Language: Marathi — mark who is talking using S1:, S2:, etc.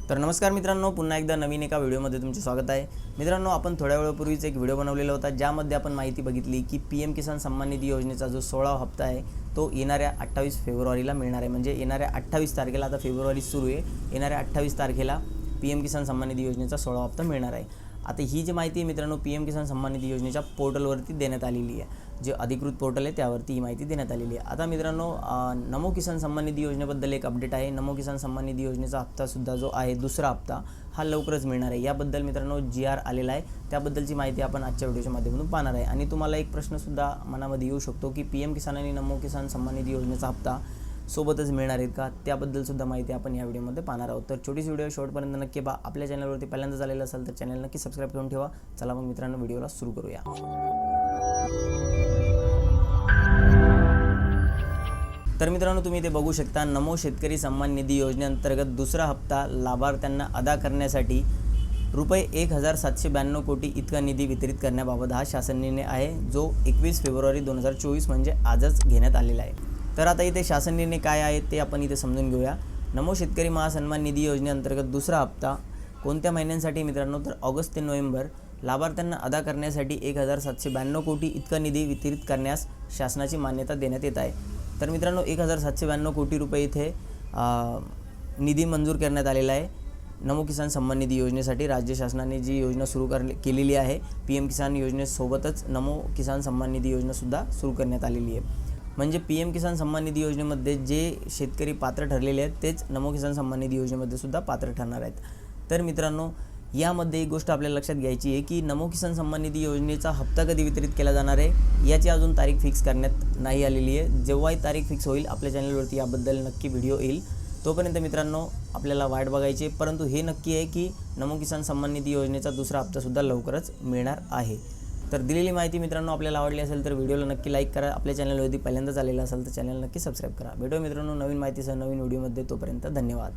S1: तर नमस्कार मित्रांनो, पुन्हा एकदा नवीन एका व्हिडिओमध्ये तुमचे स्वागत आहे। मित्रांनो, आपण थोड्या वेळापूर्वीच एक व्हिडिओ बनवलेला होता ज्यामध्ये आपण माहिती बघितली की पीएम किसान सन्मान निधी योजनेचा जो 16वा हप्ता आहे तो येणाऱ्या 28 फेब्रुवारीला मिळणार आहे। म्हणजे येणाऱ्या 28 तारखेला, आता फेब्रुवारी सुरू आहे, येणाऱ्या 28 तारखेला पीएम किसान सन्मान निधी योजनेचा 16वा हप्ता मिळणार आहे। आता ही जी माहिती आहे मित्रांनो, पीएम किसान सन्मान निधी योजनेच्या पोर्टलवरती देण्यात आलेली आहे। जे अधिकृत पोर्टल आहे त्यावरती ही माहिती देण्यात आलेली आहे। आता मित्रांनो, नमो किसान सन्मान निधी योजनेबद्दल एक अपडेट आहे। नमो किसान सन्मान निधी योजनेचा हप्तासुद्धा जो आहे, दुसरा हप्ता, हा लवकरच मिळणार आहे। याबद्दल मित्रांनो GR आलेला आहे, त्याबद्दलची माहिती आपण आजच्या व्हिडिओच्या माध्यमातून पाहणार आहे। आणि तुम्हाला एक प्रश्नसुद्धा मनामध्ये येऊ शकतो की पीएम किसान आणि नमो किसान सन्मान निधी योजनेचा हप्ता सोबतच मिळणार आहेत का, त्याबद्दल सुद्धा माहिती आपण या व्हिडिओमध्ये पाहणार आहोत। तर छोटीशी व्हिडिओ शेवटपर्यंत नक्की पहा। आपल्या चॅनलवरती पहिल्यांदा झालेलं असेल तर चॅनल नक्की सबस्क्राईब करून ठेवा। चला मग मित्रांनो, व्हिडिओला सुरू करूया। तर मित्रांनो, तुम्ही इथे बघू शकता, नमो शेतकरी सन्मान निधी योजनेअंतर्गत दुसरा हप्ता लाभार्थ्यांना अदा करण्यासाठी रुपये 1792 कोटी इतका निधी वितरित करण्याबाबत हा शासन निर्णय आहे, जो 21 फेब्रुवारी 2024 म्हणजे आजच घेण्यात आलेला आहे। तर आता इथे शासन निर्णय काय आहे ते आपण इथे समजून घेऊया। नमो शेतकरी महासन्मान निधी योजनेअंतर्गत दुसरा हप्ता कोणत्या महिन्यांसाठी मित्रांनो, तर ऑगस्ट ते नोव्हेंबर लाभार्थ्यांना अदा करण्यासाठी 1792 कोटी इतका निधी वितरित करण्यास शासनाची मान्यता देण्यात येत आहे। तर मित्रांनो, 1792 कोटी रुपये इथे निधी मंजूर करण्यात आलेला आहे नमो किसान सन्मान निधी योजनेसाठी। राज्य शासनाने जी योजना सुरू केलेली आहे, पीएम किसान योजनेसोबतच नमो किसान सन्मान निधी योजनासुद्धा सुरू करण्यात आलेली आहे। म्हणजे पीएम किसान सन्मान निधी योजनेमध्ये जे शेतकरी पात्र ठरलेले आहेत तेच नमो किसान सन्मान निधी योजनेमध्ये सुद्धा पात्र ठरणार आहेत। तर मित्रांनो, यामध्ये एक गोष्ट आपल्याला लक्षात घ्यायची आहे की नमो किसान सन्मान निधी योजनेचा हप्ता कधी वितरित केला जाणार आहे याची अजून तारीख फिक्स करण्यात नाही आलेली आहे। जेव्हाही तारीख फिक्स होईल आपल्या चॅनलवरती याबद्दल नक्की व्हिडिओ येईल। तोपर्यंत मित्रांनो, आपल्याला वाट बघायची आहे, परंतु हे नक्की आहे की नमो किसान सन्मान निधी योजनेचा दुसरा हप्तासुद्धा लवकरच मिळणार आहे। तर दिलेली माहिती मित्रांनो आपल्याला आवडली असेल तर व्हिडिओला नक्की लाईक करा। आपल्या चॅनलवरती पहिल्यांदाच आलेला असेल तर चॅनल नक्की सबस्क्राईब करा। भेटूया मित्रांनो नवीन माहितीसह नवीन व्हिडिओमध्ये, तोपर्यंत धन्यवाद।